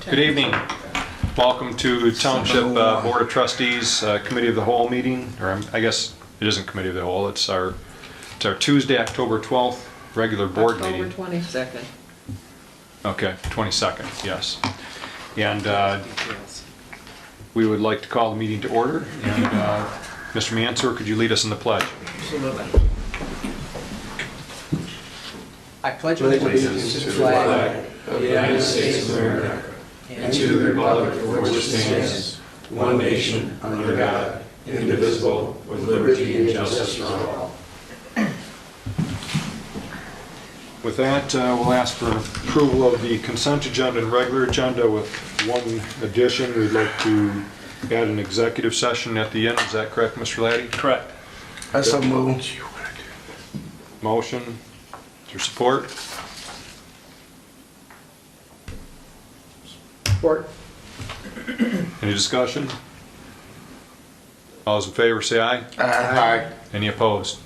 Good evening. Welcome to Township Board of Trustees Committee of the Whole meeting, or I guess it isn't Committee of the Whole. It's our Tuesday, October 12th regular board meeting. October 22nd. Okay, 22nd, yes. And we would like to call the meeting to order. And Mr. Mansour, could you lead us in the pledge? Absolutely. I pledge allegiance to the flag of the United States of America and to the republic for which it stands, one nation, under God, indivisible, with liberty and justice for all. With that, we'll ask for approval of the consent agenda and regular agenda with one addition. We'd like to add an executive session at the end. Is that correct, Mr. Laddie? Correct. I so move. Motion. Is there support? Support. Any discussion? All those in favor say aye. Aye. Any opposed?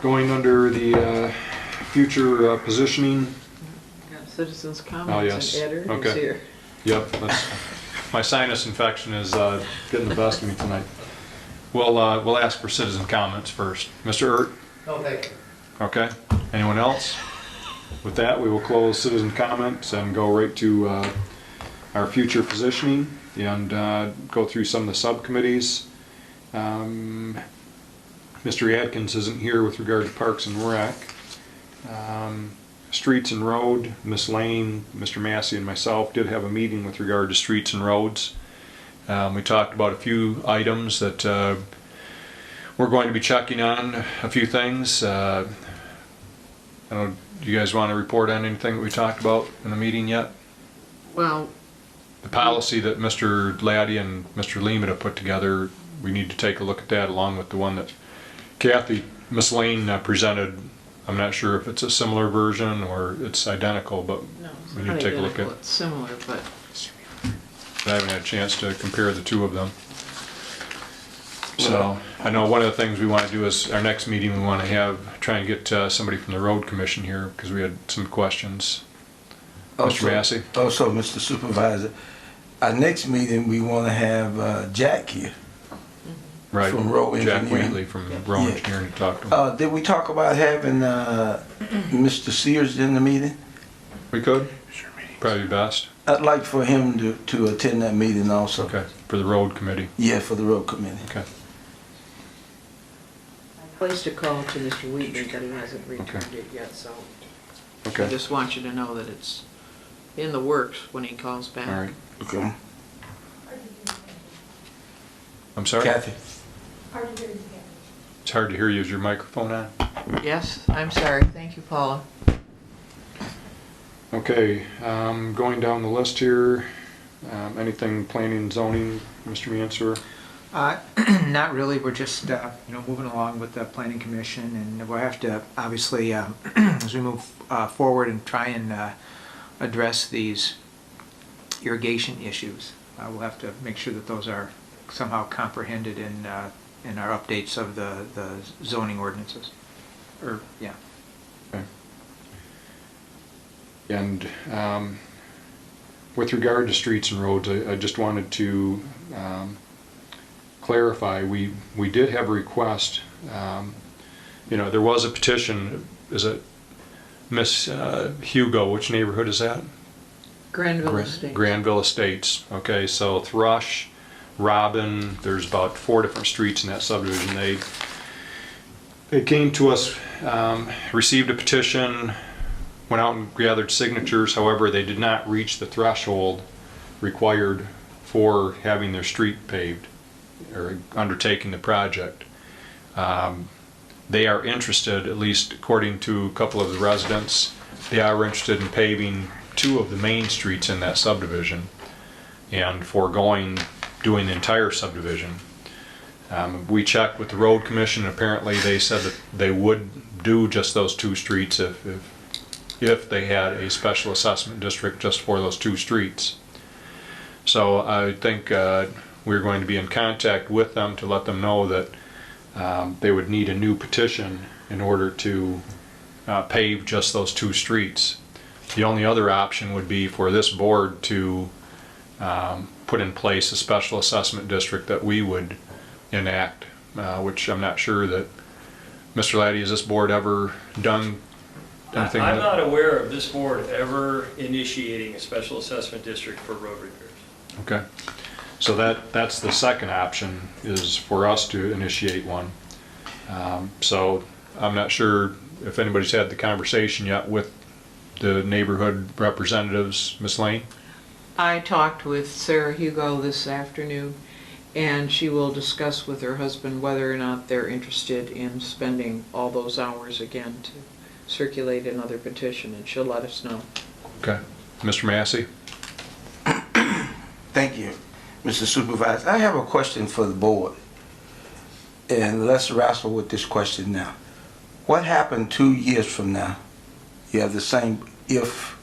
Going under the future positioning. Got citizens' Oh, comments yes. and Eder Okay. is here. Yep, my sinus infection is getting the best of me tonight. We'll ask for citizen comments first. Mr. Ert? No, thank you. Okay. Anyone else? With that, we will close citizen comments and go right to our future positioning and go through some of the subcommittees. Mr. Atkins isn't here with regard to Parks and Rec. Streets and Road, Miss Lane, Mr. Massey, and myself did have a meeting with regard to streets and roads. We talked about a few items that we're going to be checking on, a few things. I don't know, do you guys want to report on anything that we talked about in the meeting yet? Well, The policy that Mr. Laddie and Mr. Lehman have put together, we need to take a look at that along with the one that Kathy, Miss Lane presented. I'm not sure if it's a similar version or it's identical, but no, it's we not need to take a look identical. at. It's similar, but I haven't had a chance to compare the two of them. So I know one of the things we want to do is our next meeting we want to try and get somebody from the road commission here because we had some questions. Mr. Massey? Also, Mr. Supervisor, our next meeting, we want to have Jack here. Right. From road Jack engineering. Wheatley from road Yeah. engineering to talk to him. Did we talk about having Mr. Sears in the meeting? We could? Probably best. I'd like for him to attend that meeting also. Okay, for the road committee. Yeah, for the road committee. Okay. I placed a call to Mr. Wheatley, but he hasn't returned it yet, so I Okay. just want you to know that it's in the works when he calls back. All right. Okay. I'm sorry? Kathy? It's hard to hear you. Is your microphone on? Yes, I'm sorry. Thank you, Paula. Okay, going down the list here, anything planning and zoning, Mr. Mansour? Not really. We're just moving along with the planning commission, and we'll have to obviously as we move forward and try and address these irrigation issues. We'll have to make sure that those are somehow comprehended in our updates of the zoning ordinances. Okay. And with regard to streets and roads, I just wanted to clarify, we did have a request. There was a petition. Is it Miss Hugo? Which neighborhood is that? Granville Estates. Granville Estates. Okay, so Thrush, Robin, there's about 4 different streets in that subdivision. They came to us, received a petition, went out and gathered signatures. However, they did not reach the threshold required for having their street paved or undertaking the project. They are interested, at least according to a couple of the residents, they are interested in paving 2 of the main streets in that subdivision and foregoing doing the entire subdivision. We checked with the road commission, and apparently they said that they would do just those 2 streets if they had a special assessment district just for those 2 streets. So I think we're going to be in contact with them to let them know that they would need a new petition in order to pave just those 2 streets. The only other option would be for this board to put in place a special assessment district that we would enact, which I'm not sure that, Mr. Laddie, has this board ever done anything? I'm not aware of this board ever initiating a special assessment district for road repairs. Okay, so that's the second option, is for us to initiate one. So I'm not sure if anybody's had the conversation yet with the neighborhood representatives. Ms. Lane? I talked with Sarah Hugo this afternoon, and she will discuss with her husband whether or not they're interested in spending all those hours again to circulate another petition, and she'll let us know. Okay. Mr. Massey? Thank you, Mr. Supervisor. I have a question for the board, and let's wrestle with this question now. What happened 2 years from now? You have the same, if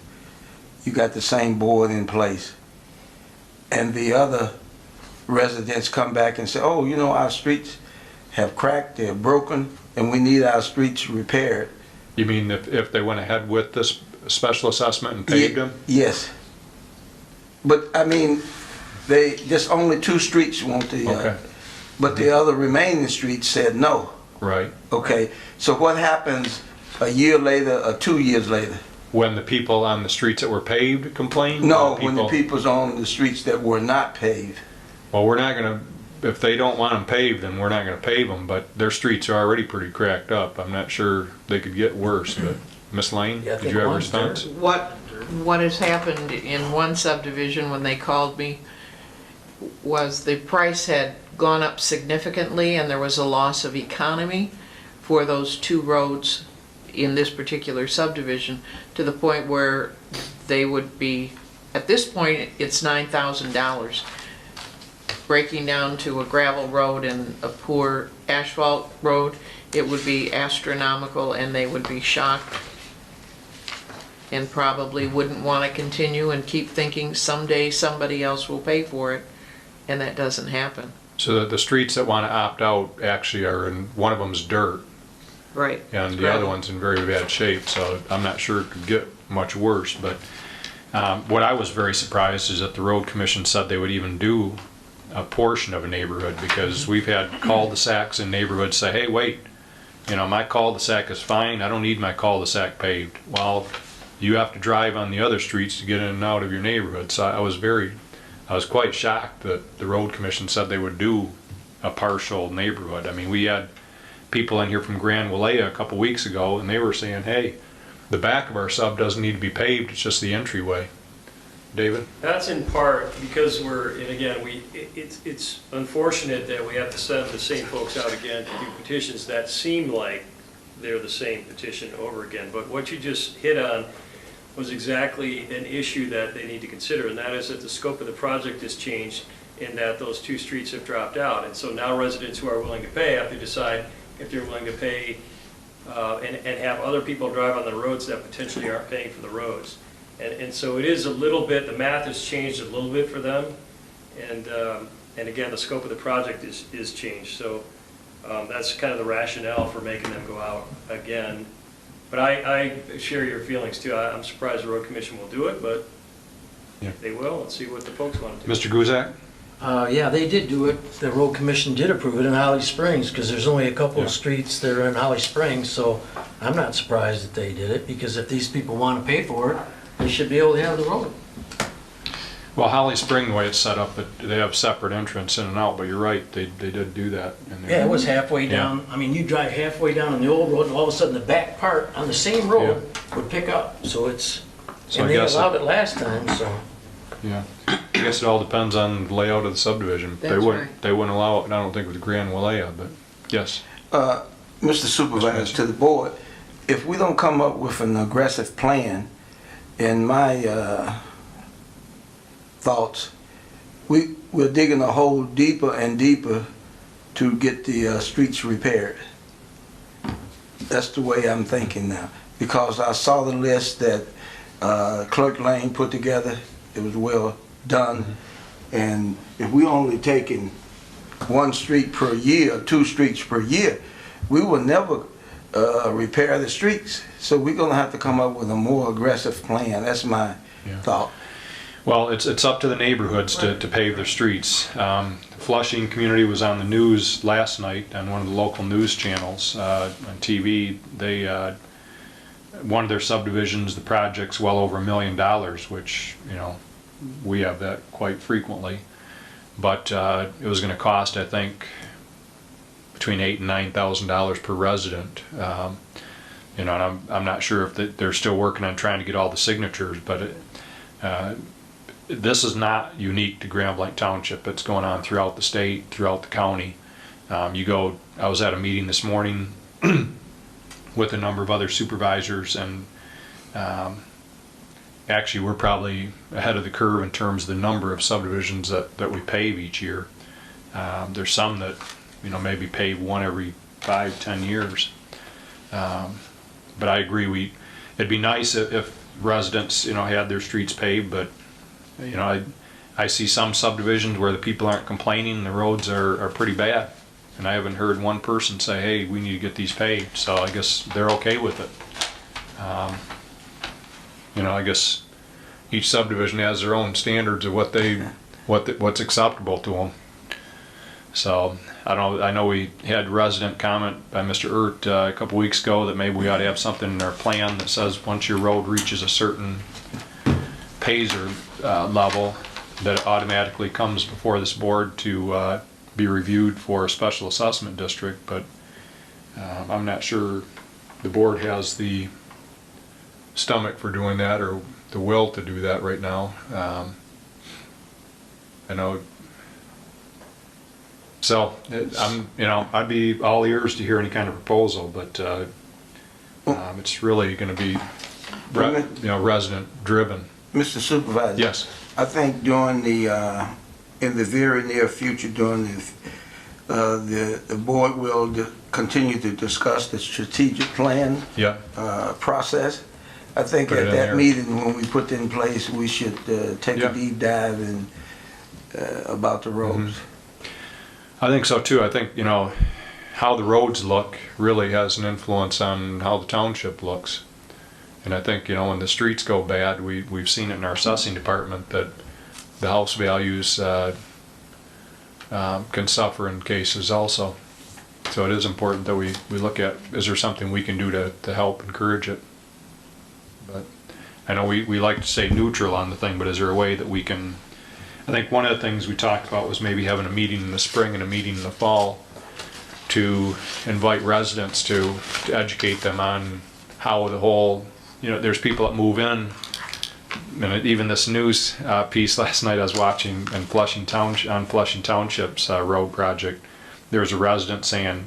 you got the same board in place, and the other residents come back and say, oh, you know, our streets have cracked, they're broken, and we need our streets repaired. You mean if they went ahead with this special assessment and paved them? Yes. But, I mean, just only 2 streets want the, Okay. but the other remaining streets said no. Right. Okay, so what happens a year later or 2 years later? When the people on the streets that were paved complained? No, Or when the people's on the streets that were not paved. Well, we're not gonna, if they don't want them paved, then we're not gonna pave them, but their streets are already pretty cracked up. I'm not sure they could get worse, but Ms. Lane, Yeah, I did think you have a one's response? What has happened in one subdivision when they called me was the price had gone up significantly, and there was a loss of economy for those 2 roads in this particular subdivision, to the point where they would be, at this point, it's $9,000. Breaking down to a gravel road and a poor asphalt road, it would be astronomical, and they would be shocked and probably wouldn't want to continue and keep thinking someday somebody else will pay for it, and that doesn't happen. So the streets that want to opt out actually are in, one of them's dirt, Right. and the other one's in very bad shape, so I'm not sure it could get much worse. But what I was very surprised is that the road commission said they would even do a portion of a neighborhood, because we've had cul-de-sacs in neighborhoods say, hey, wait, you know, my cul-de-sac is fine, I don't need my cul-de-sac paved. Well, you have to drive on the other streets to get in and out of your neighborhood. So I was quite shocked that the road commission said they would do a partial neighborhood. I mean, we had people in here from Grand Walea a couple weeks ago, and they were saying, hey, the back of our sub doesn't need to be paved, it's just the entryway. David? That's in part because and again, it's unfortunate that we have to send the same folks out again to do petitions that seem like they're the same petition over again. But what you just hit on was exactly an issue that they need to consider, and that is that the scope of the project has changed, in that those 2 streets have dropped out. And so now residents who are willing to pay have to decide if they're willing to pay and have other people drive on the roads that potentially aren't paying for the roads. And so it is a little bit, the math has changed a little bit for them, and again, the scope of the project is changed. So that's kind of the rationale for making them go out again. But I share your feelings too. I'm surprised the road commission will do it, but Yeah. they will, and see what the folks want to do. Mr. Guzak? Yeah, they did do it. The road commission did approve it in Holly Springs, because there's only a couple Yeah. of streets that are in Holly Springs, so I'm not surprised that they did it, because if these people want to pay for it, they should be able to have the road. Well, Holly Spring, the way it's set up, they have separate entrance in and out, but you're right, they did do that in there. Yeah, it was halfway down. I mean, you drive halfway down on the old road, and all of a sudden the back part on the same road would pick up, so it's, So and I they guess allowed it last time, so. Yeah, I guess it all depends on the layout of the subdivision. That's right. They wouldn't allow it, I don't think, with Grand Walea, but yes. Mr. Supervisor, to the board, if we don't come up with an aggressive plan, in my thoughts, we're digging a hole deeper and deeper to get the streets repaired. That's the way I'm thinking now, because I saw the list that Clerk Lane put together. It was well done, and if we only taking 1 street per year, 2 streets per year, we will never repair the streets. So we're gonna have to come up with a more aggressive plan. That's my Yeah. thought. Well, it's up to the neighborhoods to pave their streets. Flushing community was on the news last night on one of the local news channels on TV. They one of their subdivisions, the project's well over $1 million, which, you know, we have that quite frequently. But it was going to cost, I think, between $8,000 and $9,000 per resident. You know, and I'm not sure if they're still working on trying to get all the signatures, but this is not unique to Grand Blanc Township. It's going on throughout the state, throughout the county. I was at a meeting this morning with a number of other supervisors, and actually we're probably ahead of the curve in terms of the number of subdivisions that we pave each year. There's some that, you know, maybe pave one every 5-10 years. But I agree, it'd be nice if residents, you know, had their streets paved, but, you know, I see some subdivisions where the people aren't complaining, the roads are pretty bad. And I haven't heard one person say, hey, we need to get these paved, so I guess they're okay with it. You know, I guess each subdivision has their own standards of what's acceptable to them. So I know we had resident comment by Mr. Ert a couple weeks ago that maybe we ought to have something in our plan that says once your road reaches a certain Paiser level, that it automatically comes before this board to be reviewed for a special assessment district. But I'm not sure the board has the stomach for doing that or the will to do that right now. I know. So I'd be all ears to hear any kind of proposal, but it's really going to be resident driven. Mr. Supervisor. Yes. I think during in the very near future, during the board will continue to discuss the strategic plan Yeah. process. I think Put it at in that there. meeting, when we put in place, we should take Yeah. a deep dive about the roads. I think so too. I think, you know, how the roads look really has an influence on how the township looks. And I think, you know, when the streets go bad, we've seen it in our assessing department that the house values can suffer in cases also. So it is important that we look at, is there something we can do to help encourage it? But I know we like to say neutral on the thing, but is there a way that we can, I think one of the things we talked about was maybe having a meeting in the spring and a meeting in the fall to invite residents to educate them on how the whole, you know, there's people that move in, and even this news piece last night I was watching in Flushing Township's road project, there was a resident saying,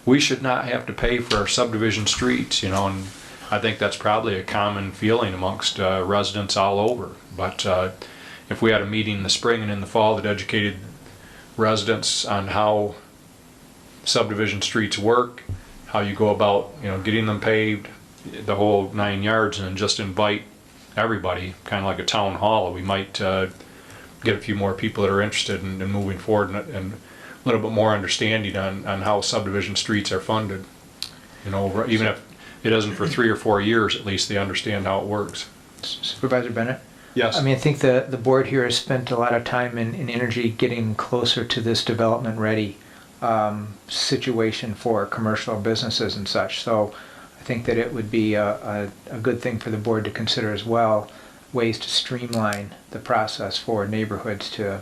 we should not have to pay for our subdivision streets, you know, and I think that's probably a common feeling amongst residents all over. But if we had a meeting in the spring and in the fall that educated residents on how subdivision streets work, how you go about, you know, getting them paved, the whole 9 yards, and then just invite everybody, kind of like a town hall, we might get a few more people that are interested in moving forward and a little bit more understanding on how subdivision streets are funded. You know, even if it isn't for 3 or 4 years, at least they understand how it works. Supervisor Bennett? Yes. I mean, I think the board here has spent a lot of time and energy getting closer to this development-ready situation for commercial businesses and such. So I think that it would be a good thing for the board to consider as well, ways to streamline the process for neighborhoods to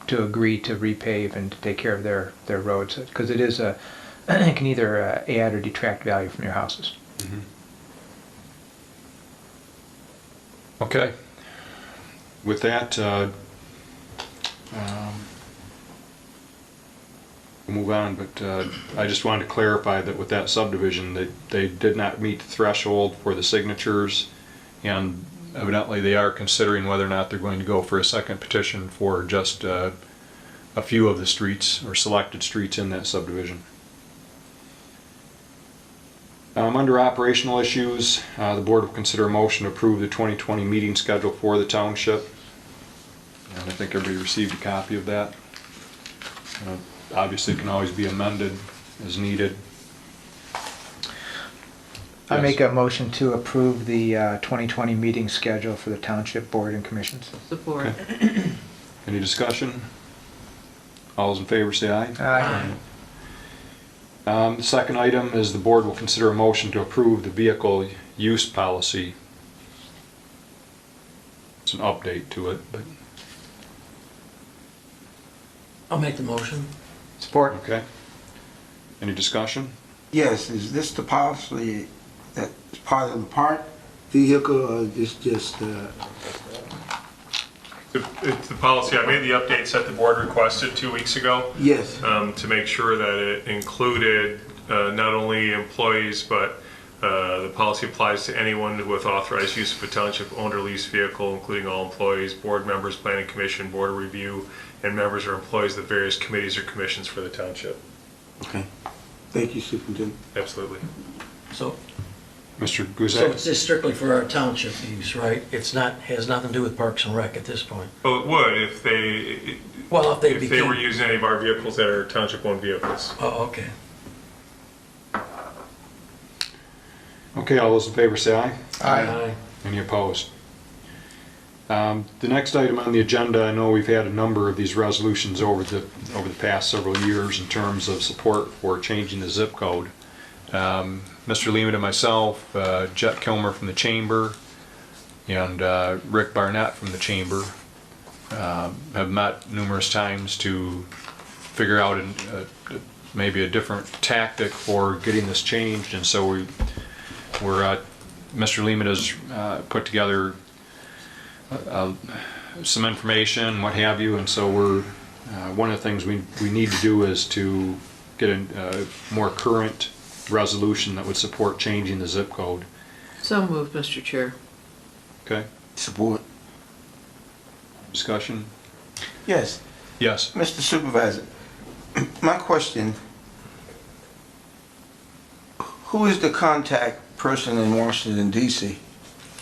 agree to repave and to take care of their roads, because it is it can either add or detract value from your houses. Mm-hmm. Okay. With that, we'll move on, but I just wanted to clarify that with that subdivision, they did not meet the threshold for the signatures, and evidently they are considering whether or not they're going to go for a second petition for just a few of the streets or selected streets in that subdivision. Under operational issues, the board will consider a motion to approve the 2020 meeting schedule for the township. And I think everybody received a copy of that. Obviously it can always be amended as needed. I make a motion to approve the 2020 meeting schedule for the Township Board and Commissions. Support. Okay. Any discussion? All those in favor say aye. Aye. The second item is the board will consider a motion to approve the vehicle use policy. It's an update to it, but, I'll make the motion. Support. okay. Any discussion? Yes, is this the policy that is part of the park vehicle, or is this just, It's the policy. I made the updates that the board requested 2 weeks ago yes, to make sure that it included not only employees, but the policy applies to anyone with authorized use of a township owned or leased vehicle, including all employees, board members, planning commission, board of review, and members or employees of the various committees or commissions for the township. okay. Thank you, Superintendent. Absolutely. So, Mr. so Guzek? it's just strictly for our township use, right? It's not, has nothing to do with Parks and Rec at this point. Well, it would if they Well, if they if they were became, using any of our vehicles that are township owned vehicles. oh, okay. Okay, all those in favor say aye. Aye. Any opposed? The next item on the agenda, I know we've had a number of these resolutions over the past several years in terms of support for changing the zip code. Mr. Lehman and myself, Jet Kilmer from the Chamber, and Rick Barnett from the Chamber have met numerous times to figure out maybe a different tactic for getting this changed, and so Mr. Lehman has put together some information, what have you, and so one of the things we need to do is to get a more current resolution that would support changing the zip code. So moved, Mr. Chair. Okay, Support. discussion? Yes, Yes. Mr. Supervisor, my question, who is the contact person in Washington DC?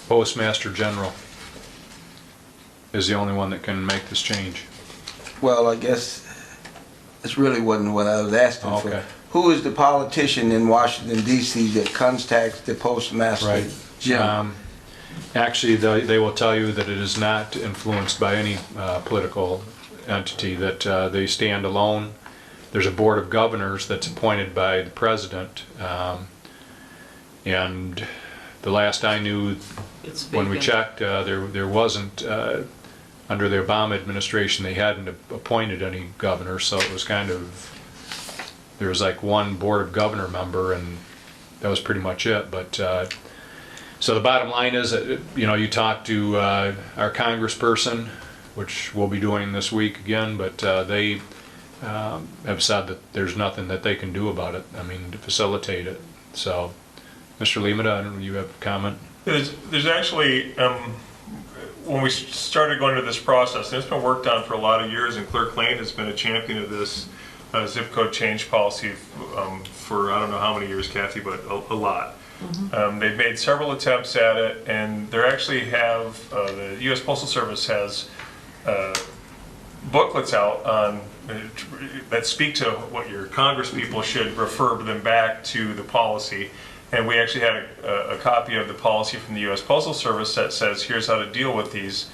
Postmaster General is the only one that can make this change. Well, I guess this really wasn't what I was asking Okay. for. Who is the politician in Washington DC that contacts the postmaster Right. general? Actually, they will tell you that it is not influenced by any political entity, that they stand alone. There's a board of governors that's appointed by the president, and the last I knew, It's when we vacant. checked, there wasn't, under the Obama administration, they hadn't appointed any governor, so it was kind of, there was like one board of governor member, and that was pretty much it. But so the bottom line is that, you talk to our congressperson, which we'll be doing this week again, but they have said that there's nothing that they can do about it, to facilitate it. So, Mr. Lehman, I don't know, you have a comment? There's actually, when we started going through this process, and it's been worked on for a lot of years, and Clerk Lane has been a champion of this zip code change policy for I don't know how many years, Kathy, but a lot. They've made several attempts at it, and they actually have, the U.S. Postal Service has booklets out on that speak to what your congresspeople should refer them back to the policy. And we actually had a copy of the policy from the U.S. Postal Service that says here's how to deal with these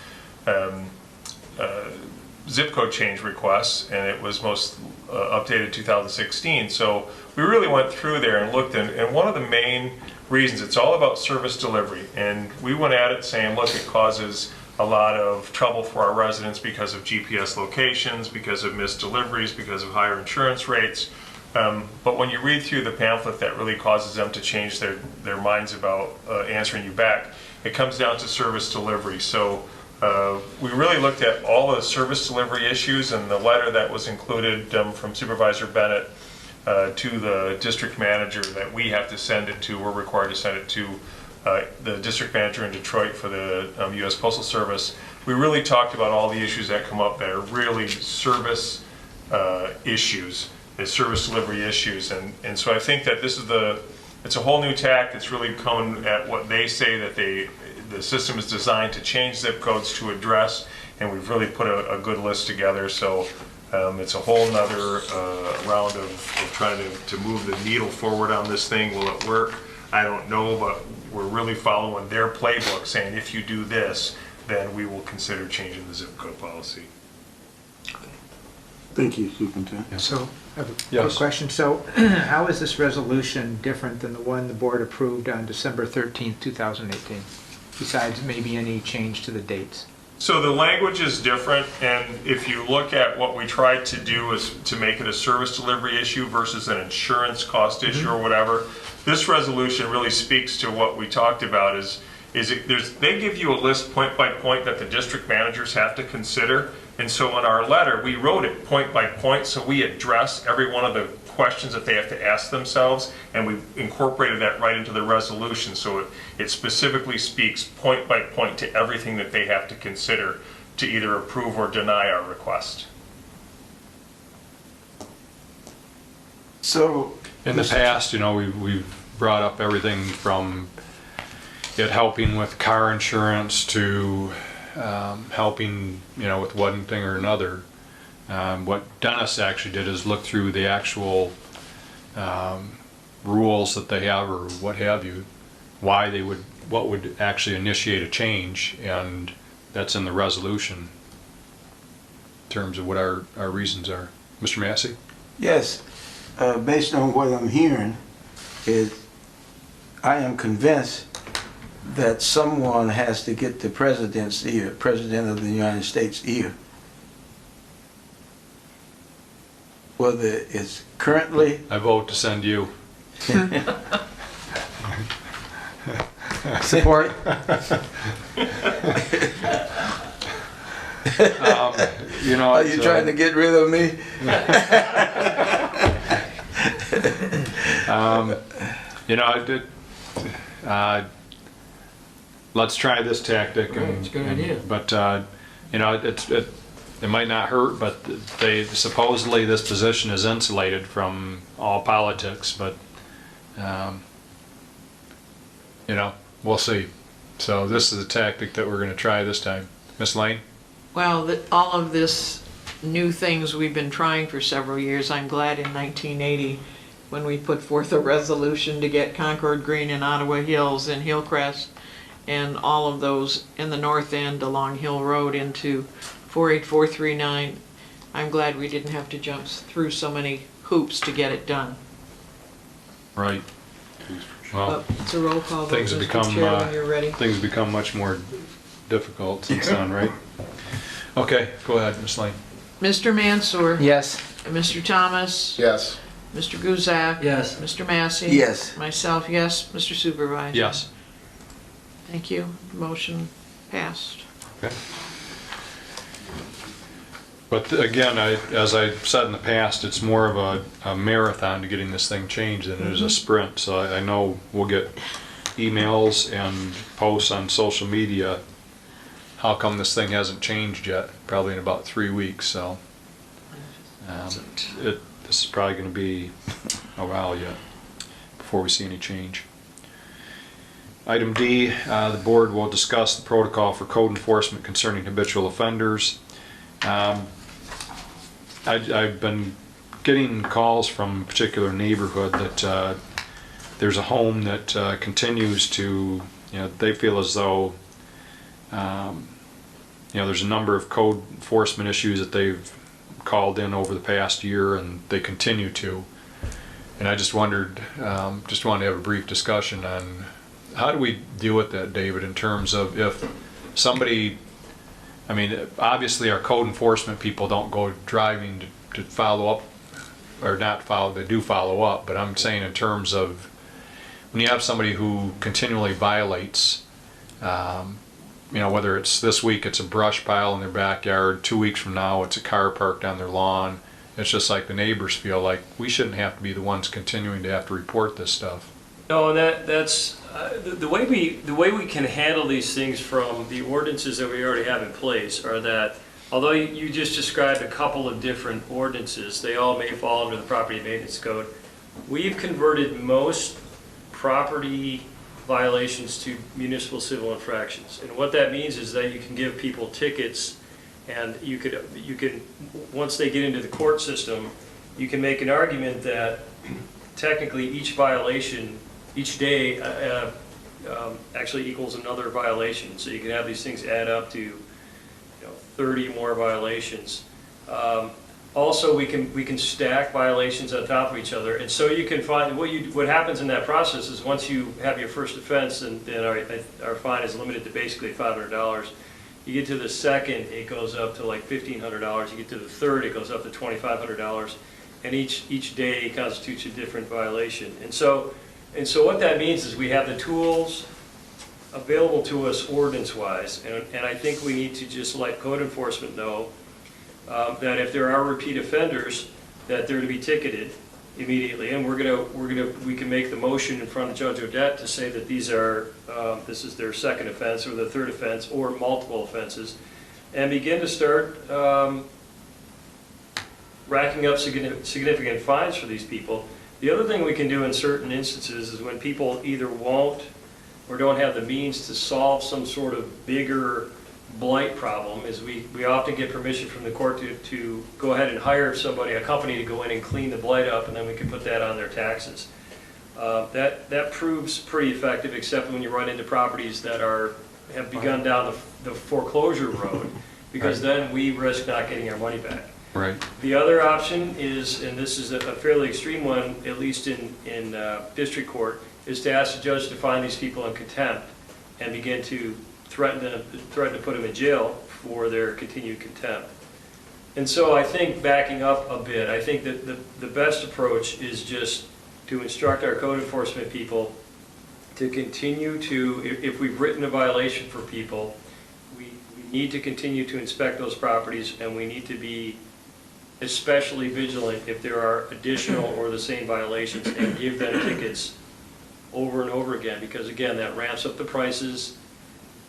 zip code change requests, and it was most updated 2016. So we really went through there and looked, and one of the main reasons, it's all about service delivery, and we went at it saying, look, it causes a lot of trouble for our residents because of GPS locations, because of missed deliveries, because of higher insurance rates. But when you read through the pamphlet that really causes them to change their minds about answering you back, it comes down to service delivery. So we really looked at all the service delivery issues, and the letter that was included from Supervisor Bennett to the district manager that we have to send it to, we're required to send it to the district manager in Detroit for the U.S. Postal Service. We really talked about all the issues that come up that are really service issues, service delivery issues, and so I think that this is it's a whole new tack that's really coming at what they say that the system is designed to change zip codes to address, and we've really put a good list together. So it's a whole nother round of trying to move the needle forward on this thing. Will it work? I don't know, but we're really following their playbook, saying if you do this, then we will consider changing the zip code policy. Thank you, Superintendent. So, I have a Yes. quick question. So, how is this resolution different than the one the board approved on December 13th, 2018? Besides maybe any change to the dates? So the language is different, and if you look at what we tried to do is to make it a service delivery issue versus an insurance cost issue or whatever, this resolution really speaks to what we talked about they give you a list point by point that the district managers have to consider. And so in our letter, we wrote it point by point, so we address every one of the questions that they have to ask themselves, and we incorporated that right into the resolution. So it specifically speaks point by point to everything that they have to consider to either approve or deny our request. So, In the past, we've brought up everything from it helping with car insurance to helping, with one thing or another. What Dennis actually did is look through the actual rules that they have or what have you, what would actually initiate a change, and that's in the resolution in terms of what our reasons are. Mr. Massey? yes, based on what I'm hearing, is I am convinced that someone has to get the president's ear, President of the United States ear. Whether it's currently, I vote to send you. Support? are you trying to get rid of me? I did. Let's try this tactic. It's a good idea. But it might not hurt, but they supposedly this position is insulated from all politics. But we'll see. So this is a tactic that we're going to try this time. Miss Lane? Well, all of this new things we've been trying for several years, I'm glad in 1980, when we put forth a resolution to get Concord Green and Ottawa Hills and Hillcrest and all of those in the north end along Hill Road into 48439. I'm glad we didn't have to jump through so many hoops to get it done. Right. Well, It's a roll call vote, things have Mr. become Chair, when you're ready. things have become much more difficult since then, right? Okay, go ahead, Miss Lane. Mr. Mansour. Yes. Mr. Thomas. Yes. Mr. Guzak. Yes. Mr. Massey. Yes. Myself, yes. Mr. Supervisor. Yes. Thank you. Motion passed. Okay. But again, as I said in the past, it's more of a marathon to getting this thing changed than it is a sprint. So I know we'll get emails and posts on social media. How come this thing hasn't changed yet? Probably in about 3 weeks. So this is probably going to be a while yet before we see any change. Item D, the board will discuss the protocol for code enforcement concerning habitual offenders. I've been getting calls from a particular neighborhood that there's a home that continues to, they feel as though, there's a number of code enforcement issues that they've called in over the past year, and they continue to. And I just wondered, just wanted to have a brief discussion on how do we deal with that, David, in terms of if somebody, obviously our code enforcement people don't go driving to follow up, or not follow, they do follow up, but I'm saying in terms of when you have somebody who continually violates, whether it's this week it's a brush pile in their backyard, 2 weeks from now it's a car parked on their lawn, it's just like the neighbors feel like we shouldn't have to be the ones continuing to have to report this stuff. No, that's the way we can handle these things from the ordinances that we already have in place are that although you just described a couple of different ordinances, they all may fall under the property maintenance code. We've converted most property violations to municipal civil infractions, and what that means is that you can give people tickets, and you can once they get into the court system, you can make an argument that technically each violation each day actually equals another violation. So you can have these things add up to 30 more violations. Also, we can stack violations on top of each other, and so you can find what happens in that process is once you have your first offense, and our fine is limited to basically $500. You get to the second, it goes up to like $1,500. You get to the third, it goes up to $2,500, and each day constitutes a different violation. And so what that means is we have the tools available to us ordinance-wise, and I think we need to just let code enforcement know that if there are repeat offenders, that they're to be ticketed immediately, and we can make the motion in front of Judge Odette to say that this is their second offense or their third offense or multiple offenses, and begin to start racking up significant fines for these people. The other thing we can do in certain instances is when people either won't or don't have the means to solve some sort of bigger blight problem, is we often get permission from the court to go ahead and hire somebody, a company, to go in and clean the blight up, and then we can put that on their taxes. That proves pretty effective, except when you run into properties that have begun down the foreclosure road, because then we risk not getting our money back. Right. The other option is, and this is a fairly extreme one, at least in district court, is to ask the judge to find these people in contempt and begin to threaten to put them in jail for their continued contempt. And so I think, backing up a bit, I think that the best approach is just to instruct our code enforcement people to continue to, if we've written a violation for people, we need to continue to inspect those properties, and we need to be especially vigilant if there are additional or the same violations, and give them tickets over and over again, because again, that ramps up the prices,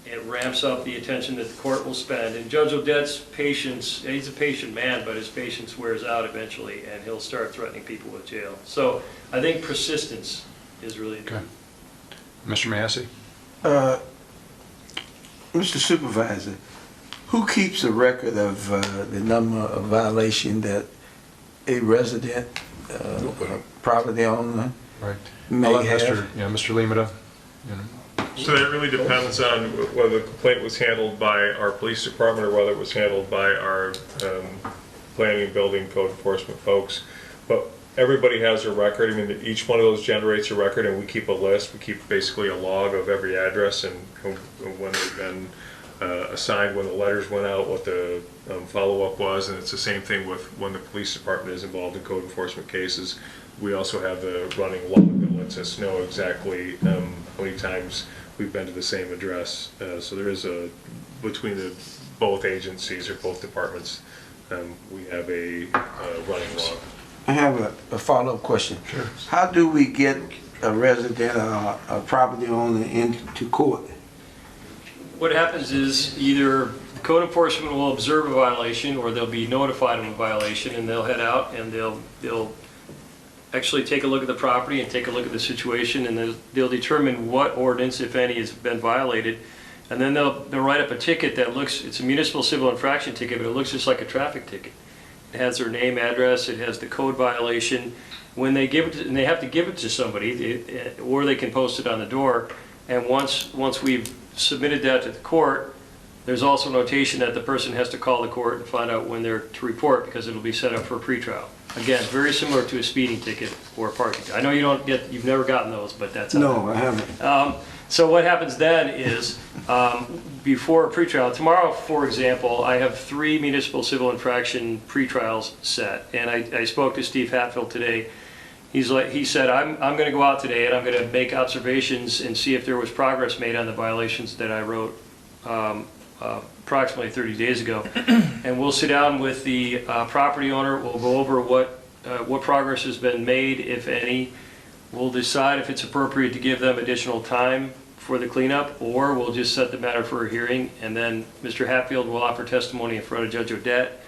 it ramps up the attention that the court will spend, and Judge Odette's patience, he's a patient man, but his patience wears out eventually, and he'll start threatening people with jail. So I think persistence is really Okay. Mr. Massey? Mr. Supervisor, who keeps a record of the number of violations that a resident, property owner Right. may I'll let have? Mr. Limita. So that really depends on whether the complaint was handled by our police department or whether it was handled by our planning and building code enforcement folks. But everybody has a record. I mean, each one of those generates a record, and we keep a list. We keep basically a log of every address and when they've been assigned, when the letters went out, what the follow-up was, and it's the same thing with when the police department is involved in code enforcement cases. We also have the running log that lets us know exactly how many times we've been to the same address. So there is between both agencies or both departments, we have a running log. I have a follow-up question. Sure. How do we get a resident or a property owner into court? What happens is either code enforcement will observe a violation, or they'll be notified of a violation, and they'll head out and they'll actually take a look at the property and take a look at the situation, and they'll determine what ordinance, if any, has been violated, and then they'll write up a ticket that it's a municipal civil infraction ticket, but it looks just like a traffic ticket. It has their name, address, it has the code violation. When they give it, and they have to give it to somebody, or they can post it on the door, and once we've submitted that to the court, there's also notation that the person has to call the court and find out when they're to report, because it'll be set up for a pretrial. Again, very similar to a speeding ticket or a parking ticket. I know you've never gotten those, but that's how. No, I haven't. So what happens then is, before a pretrial, tomorrow, for example, I have 3 municipal civil infraction pretrials set, and I spoke to Steve Hatfield today. He said, I'm going to go out today and I'm going to make observations and see if there was progress made on the violations that I wrote approximately 30 days ago. And we'll sit down with the property owner, we'll go over what progress has been made, if any. We'll decide if it's appropriate to give them additional time for the cleanup, or we'll just set the matter for a hearing, and then Mr. Hatfield will offer testimony in front of Judge Odette,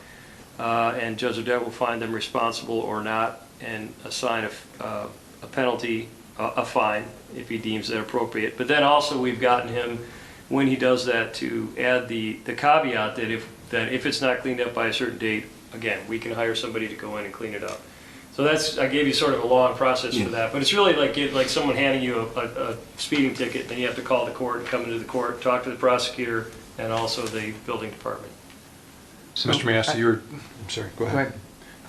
and Judge Odette will find them responsible or not, and assign a penalty, a fine, if he deems that appropriate. But then also we've gotten him, when he does that, to add the caveat that if it's not cleaned up by a certain date, again, we can hire somebody to go in and clean it up. So that's, I gave you sort of a long process for that, but it's really like someone handing you a speeding ticket, then you have to call the court, and come into the court, talk to the prosecutor, and also the building department. So, Mr. Massey, I'm sorry, go Go ahead. ahead.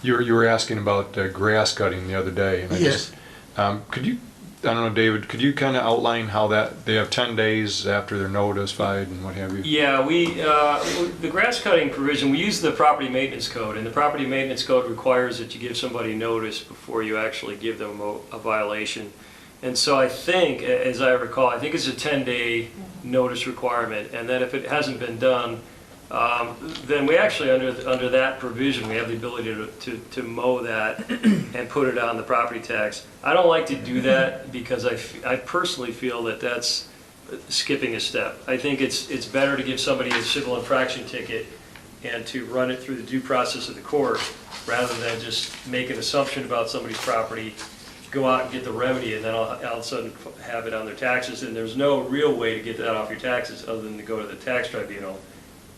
You were asking about grass cutting the other day, and I Yes. just, could you, I don't know, David, could you kind of outline how they have 10 days after they're notified and what have you? Yeah, the grass cutting provision, we use the property maintenance code, and the property maintenance code requires that you give somebody notice before you actually give them a violation. And so I think, as I recall, I think it's a 10-day notice requirement, and then if it hasn't been done, then we actually, under that provision, we have the ability to mow that and put it on the property tax. I don't like to do that because I personally feel that that's skipping a step. I think it's better to give somebody a civil infraction ticket and to run it through the due process of the court rather than just make an assumption about somebody's property, go out and get the remedy, and then all of a sudden have it on their taxes. And there's no real way to get that off your taxes other than to go to the tax tribunal.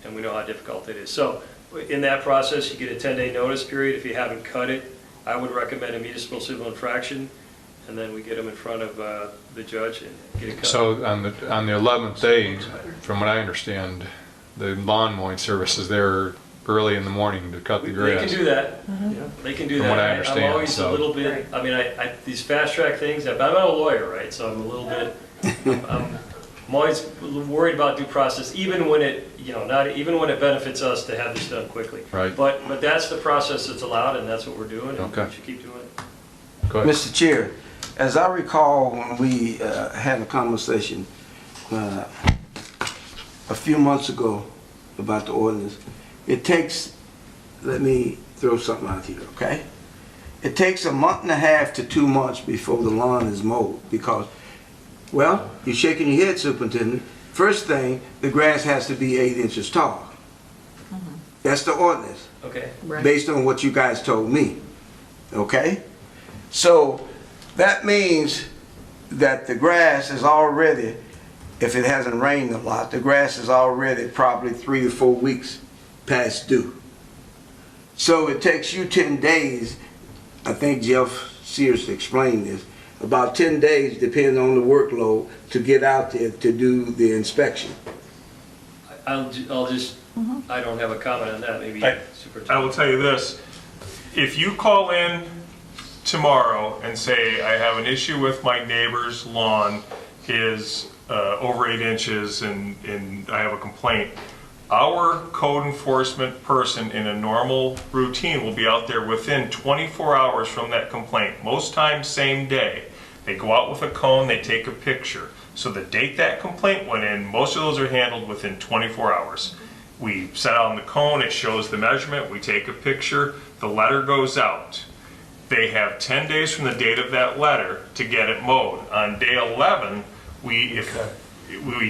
And we know how difficult it is. So in that process, you get a 10-day notice period. If you haven't cut it, I would recommend a municipal civil infraction, and then we get them in front of the judge and get it cut. So on the 11th day, from what I understand, the lawn mowing service is there early in the morning to cut the They grass. can do that. Yeah, they can do From that. what I understand, I'm always so- a little bit, I mean, these fast track things, I'm not a lawyer, right? So I'm a little bit, I'm always worried about due process, even when it, even when it benefits us to have this done quickly. Right. But that's the process that's allowed, and that's what we're doing, and Okay. we should keep doing it. Go ahead. Mr. Chair, as I recall when we had a conversation a few months ago about the ordinance, it takes, let me throw something out here, okay? It takes a month and a half to 2 months before the lawn is mowed because, well, you're shaking your head, Superintendent. First thing, the grass has to be 8 inches tall. That's the ordinance, Okay. Right. based on what you guys told me, okay? So that means that the grass is already, if it hasn't rained a lot, the grass is already probably 3 to 4 weeks past due. So it takes you 10 days, I think Jeff Sears explained this, about 10 days, depending on the workload, to get out there to do the inspection. I'll just, I don't have a comment on that, maybe I Superintendent. will tell you this, if you call in tomorrow and say, I have an issue with my neighbor's lawn is over 8 inches and I have a complaint, our code enforcement person in a normal routine will be out there within 24 hours from that complaint, most times same day. They go out with a cone, they take a picture. So the date that complaint went in, most of those are handled within 24 hours. We set on the cone, it shows the measurement, we take a picture, the letter goes out. They have 10 days from the date of that letter to get it mowed. On day 11, we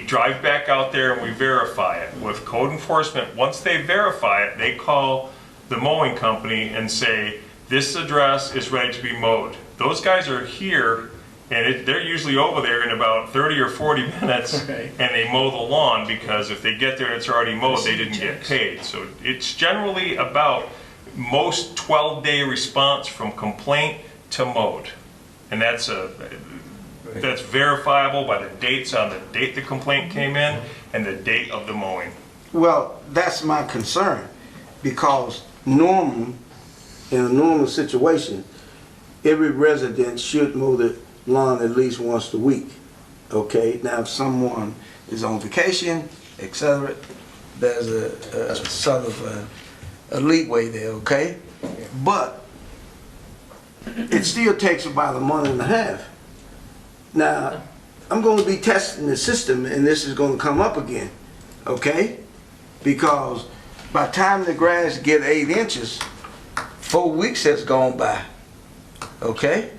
drive back out there and we verify it. With code enforcement, once they verify it, they call the mowing company and say, this address is ready to be mowed. Those guys are here and they're usually over there in about 30 or 40 minutes Okay. and they mow the lawn because if they get there and it's already mowed, they didn't get paid. So it's generally about most 12-day response from complaint to mowed. And that's verifiable by the dates on the date the complaint came in and the date of the mowing. Well, that's my concern, because in a normal situation, every resident should mow the lawn at least once a week, okay? Now, if someone is on vacation, etc., there's a sort of a leeway there, okay? But it still takes about a month and a half. Now, I'm going to be testing the system, and this is going to come up again, okay? Because by the time the grass get 8 inches, 4 weeks has gone by, okay?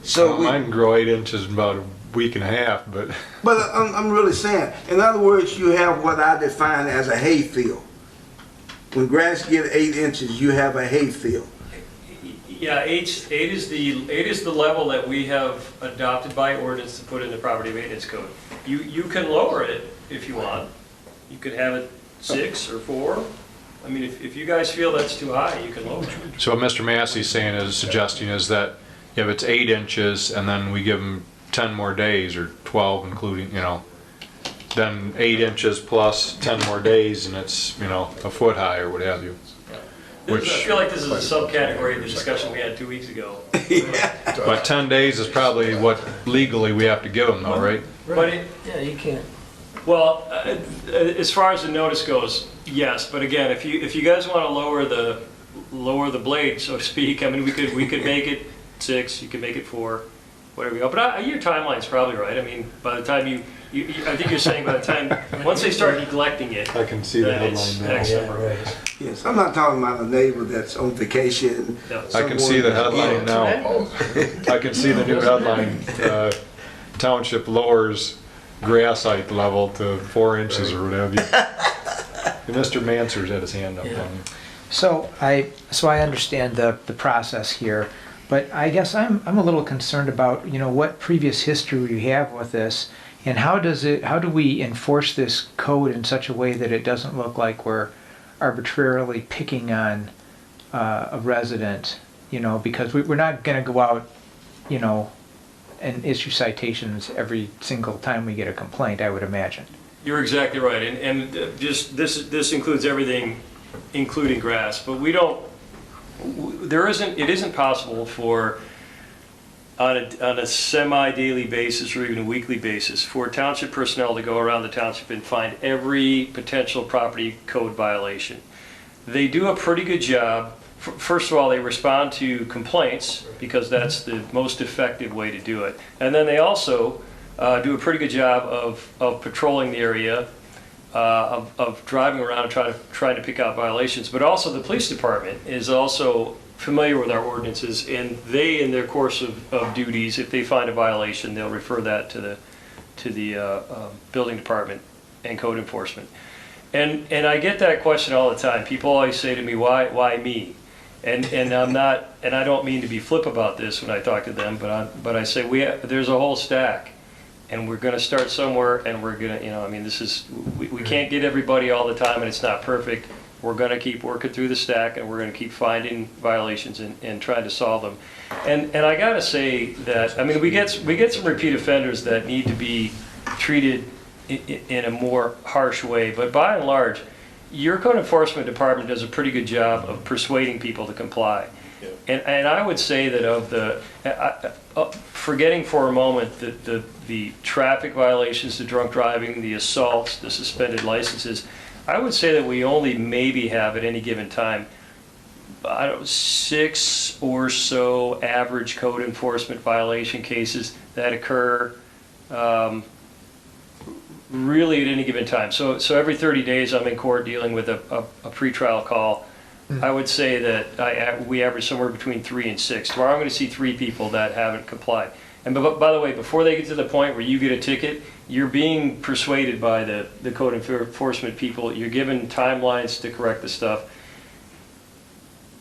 So Mine can grow 8 inches in about a week and a half, but I'm really saying, in other words, you have what I define as a hay field. When grass get 8 inches, you have a hay field. Yeah, eight is the level that we have adopted by ordinance to put in the property maintenance code. You can lower it if you want. You could have it 6 or 4. I mean, if you guys feel that's too high, you can lower it. So what Mr. Massey's saying is, suggesting is that if it's 8 inches and then we give them 10 more days or 12 including, you know, then 8 inches plus 10 more days and it's, you know, a foot high or what have you. I feel like this is a subcategory of the discussion we had 2 weeks ago. But 10 days is probably what legally we have to give them though, right? But it, Yeah, you can't. well, as far as the notice goes, yes, but again, if you guys want to lower the blade, so to speak, I mean, we could make it 6, you could make it 4, whatever you go. But your timeline's probably right. I mean, by the time I think you're saying by the time, once they start neglecting it, I can see the then it's headline now. X number of days. Yes, I'm not talking about a neighbor that's on vacation. No. I can see the headline now. I can see the new headline, township lowers grass height level to 4 inches or whatever. And Mr. Mansers had his hand up on you. So I understand the process here, but I guess I'm a little concerned about, you know, what previous history we have with this, and how do we enforce this code in such a way that it doesn't look like we're arbitrarily picking on a resident, you know, because we're not going to go out, you know, and issue citations every single time we get a complaint, I would imagine. You're exactly right, and just this includes everything, including grass. But it isn't possible for on a semi-daily basis or even a weekly basis for township personnel to go around the township and find every potential property code violation. They do a pretty good job. First of all, they respond to complaints because that's the most effective way to do it. And then they also do a pretty good job of patrolling the area, of driving around and trying to pick out violations. But also the police department is also familiar with our ordinances, and they, in their course of duties, if they find a violation, they'll refer that to the building department and code enforcement. And I get that question all the time. People always say to me, why me? And I'm not, and I don't mean to be flip about this when I talk to them, but I say there's a whole stack, and we're going to start somewhere, and we're going to, you know, I mean, we can't get everybody all the time, and it's not perfect. We're going to keep working through the stack, and we're going to keep finding violations and trying to solve them. And I got to say that, I mean, we get some repeat offenders that need to be treated in a more harsh way, but by and large, your code enforcement department does a pretty good job of persuading people to comply. Yeah. And I would say that forgetting for a moment the traffic violations, the drunk driving, the assaults, the suspended licenses, I would say that we only maybe have at any given time, 6 or so average code enforcement violation cases that occur really at any given time. So every 30 days I'm in court dealing with a pretrial call. I would say that we average somewhere between 3 and 6. Tomorrow I'm going to see 3 people that haven't complied. And by the way, before they get to the point where you get a ticket, you're being persuaded by the code enforcement people. You're given timelines to correct the stuff.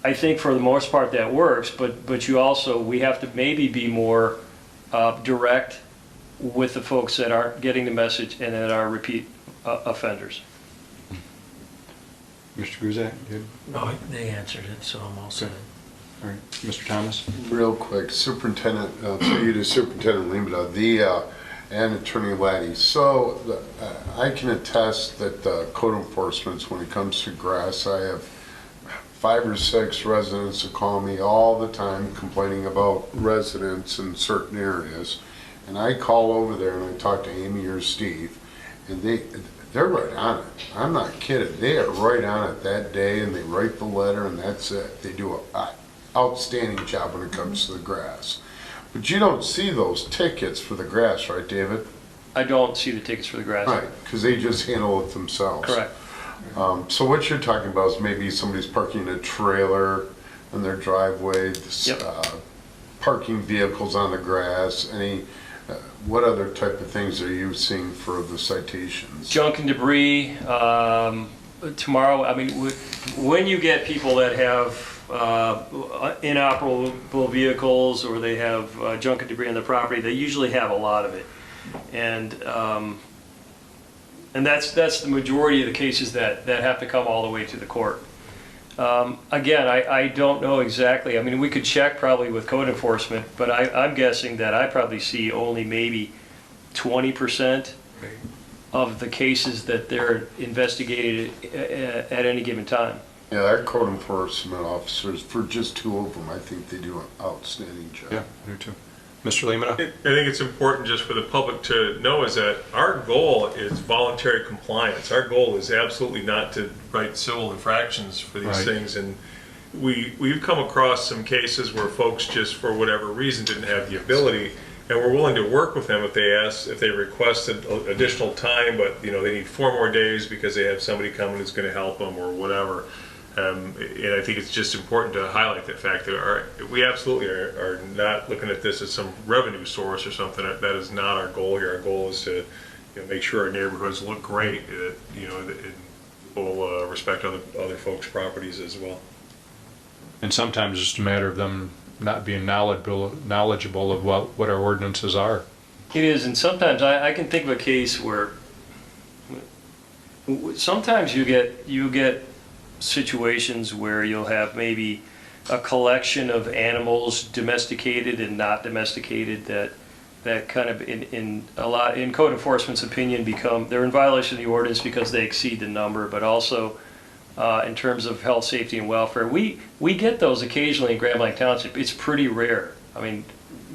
I think for the most part that works, but we have to maybe be more direct with the folks that aren't getting the message and that are repeat offenders. Mr. Guzak, good? No, they answered it, so I'm all set. All right, Mr. Thomas? Real quick, Superintendent, through you to Superintendent Limita, and Attorney Laddie. So I can attest that code enforcement, when it comes to grass, I have 5 or 6 residents that call me all the time complaining about residents in certain areas. And I call over there and I talk to Amy or Steve, and they're right on it. I'm not kidding. They are right on it that day, and they write the letter, and that's it. They do an outstanding job when it comes to the grass. But you don't see those tickets for the grass, right, David? I don't see the tickets for the grass. Right, because they just handle it themselves. Correct. So what you're talking about is maybe somebody's parking a trailer in their driveway, Yep. Parking vehicles on the grass, what other type of things are you seeing for the citations? Junk and debris. Tomorrow, I mean, when you get people that have inoperable vehicles or they have junk and debris on their property, they usually have a lot of it. And that's the majority of the cases that have to come all the way to the court. Again, I don't know exactly. I mean, we could check probably with code enforcement, but I'm guessing that I probably see only maybe 20% of the cases that they're investigated at any given time. Yeah, our code enforcement officers, for just 2 of them, I think they do an outstanding job. Yeah, I do too. Mr. Lemata? I think it's important just for the public to know is that our goal is voluntary compliance. Our goal is absolutely not to write civil infractions for these Right. things. And we've come across some cases where folks just for whatever reason didn't have the ability, and we're willing to work with them if they requested additional time, but they need 4 more days because they have somebody coming who's going to help them or whatever. And I think it's just important to highlight that fact that we absolutely are not looking at this as some revenue source or something. That is not our goal here. Our goal is to make sure our neighborhoods look great, and we'll respect other folks' properties as well. And sometimes it's just a matter of them not being knowledgeable of what our ordinances are. It is, and sometimes I can think of a case where sometimes you get situations where you'll have maybe a collection of animals, domesticated and not domesticated, that kind of in code enforcement's opinion they're in violation of the ordinance because they exceed the number, but also in terms of health, safety, and welfare. We get those occasionally in Grand Blanc Township. It's pretty rare. I mean,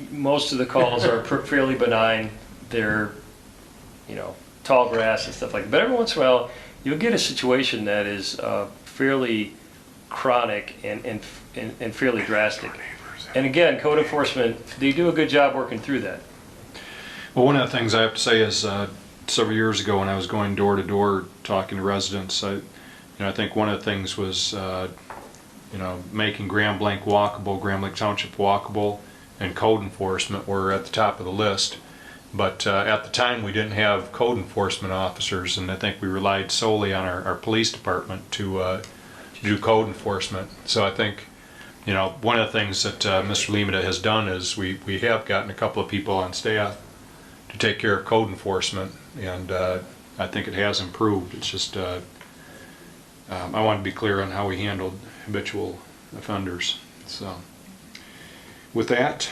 most of the calls are fairly benign. They're tall grass and stuff like that. But every once in a while, you'll get a situation that is fairly chronic and fairly drastic. And again, code enforcement, they do a good job working through that. Well, one of the things I have to say is several years ago when I was going door to door talking to residents, I think one of the things was making Grand Blanc walkable, Grand Blanc Township walkable, and code enforcement were at the top of the list. But at the time we didn't have code enforcement officers, and I think we relied solely on our police department to do code enforcement. So I think one of the things that Mr. Lemata has done is we have gotten a couple of people on staff to take care of code enforcement, and I think it has improved. It's just I want to be clear on how we handled habitual offenders. So with that,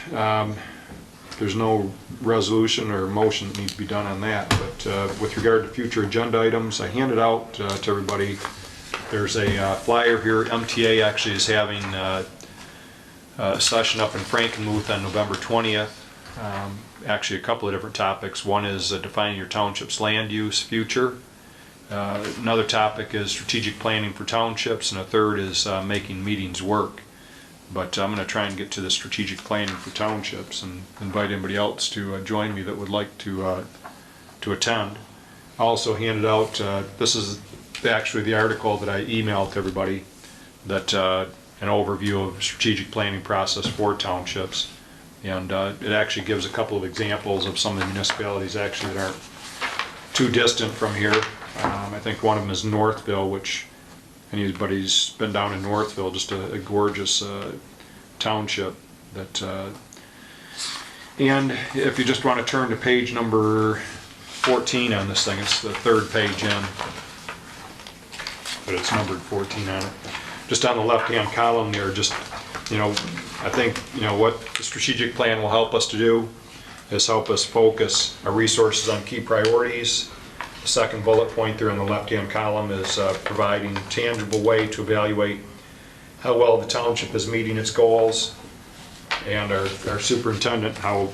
there's no resolution or motion that needs to be done on that, but with regard to future agenda items, I handed out to everybody. There's a flyer here. MTA actually is having a session up in Frankenmuth on November 20th. Actually a couple of different topics. One is defining your township's land use future. Another topic is strategic planning for townships, and a third is making meetings work. But I'm going to try and get to the strategic planning for townships and invite anybody else to join me that would like to attend. I also handed out, this is actually the article that I emailed to everybody, that an overview of strategic planning process for townships. And it actually gives a couple of examples of some of the municipalities actually that aren't too distant from here. I think one of them is Northville, which anybody's been down in Northville, just a gorgeous township. And if you just want to turn to page number 14 on this thing, it's the 3rd page in, but it's numbered 14 on it. Just on the left-hand column there, I think what the strategic plan will help us to do is help us focus our resources on key priorities. The second bullet point there in the left-hand column is providing a tangible way to evaluate how well the township is meeting its goals, and our superintendent, how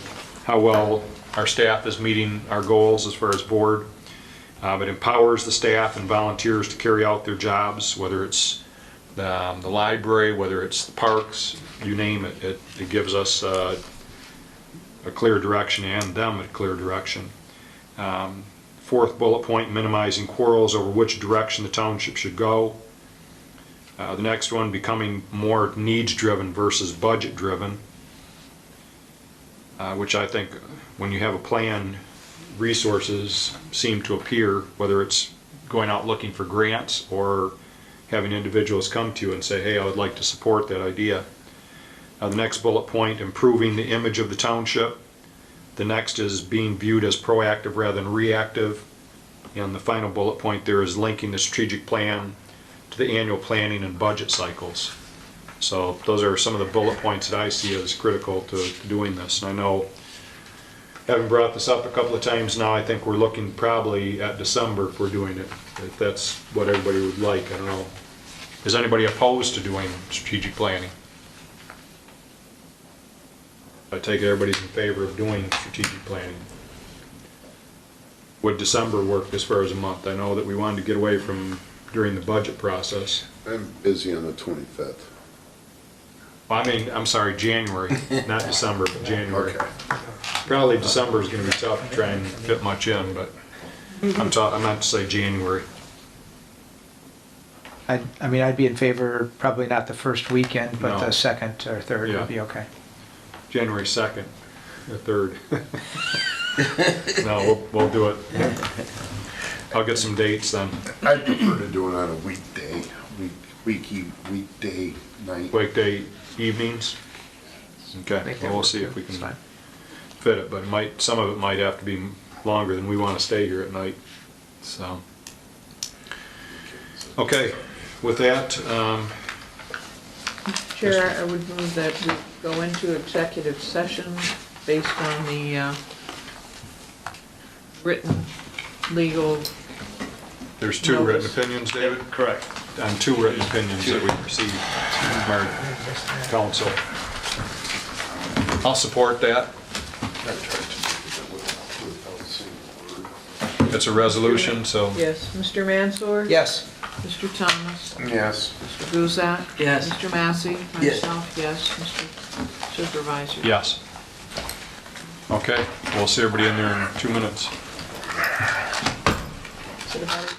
well our staff is meeting our goals as far as board. It empowers the staff and volunteers to carry out their jobs, whether it's the library, whether it's the parks, you name it. It gives us a clear direction and them a clear direction. 4th bullet point, minimizing quarrels over which direction the township should go. The next one, becoming more needs-driven versus budget-driven, which I think when you have a plan, resources seem to appear, whether it's going out looking for grants or having individuals come to you and say, hey, I would like to support that idea. The next bullet point, improving the image of the township. The next is being viewed as proactive rather than reactive. And the final bullet point there is linking the strategic plan to the annual planning and budget cycles. So those are some of the bullet points that I see as critical to doing this. And I know, having brought this up a couple of times now, I think we're looking probably at December if we're doing it, if that's what everybody would like. I don't know. Is anybody opposed to doing strategic planning? I take it everybody's in favor of doing strategic planning. Would December work as far as a month? I know that we wanted to get away from during the budget process. I'm busy on the 25th. Well, I mean, I'm sorry, January, not December, but January. Okay. Probably December is gonna be tough to try and fit much in, but I meant to say January. I mean, I'd be in favor, probably not the first weekend, but No. the second or third Yeah. would be okay. January 2nd or 3rd. No, we'll do it. I'll get some dates then. I prefer to do it on a weekday, weekday night. Weekday evenings? Okay, Make that well, we'll work, see too. if we can It's fine. fit it, but some of it might have to be longer than we want to stay here at night, so. Okay, with that, Chair, I would move that we go into executive session based on the written legal, there's two written opinions, David? Correct. On two written opinions that we received from our council. I'll support that. It's a resolution, so. yes, Mr. Mansour? Yes. Mr. Thomas? Yes. Mr. Guzak? Yes. Mr. Massey? Yes. Myself, yes. Mr. Supervisor? Yes. Okay, we'll see everybody in there in 2 minutes. Is it about it?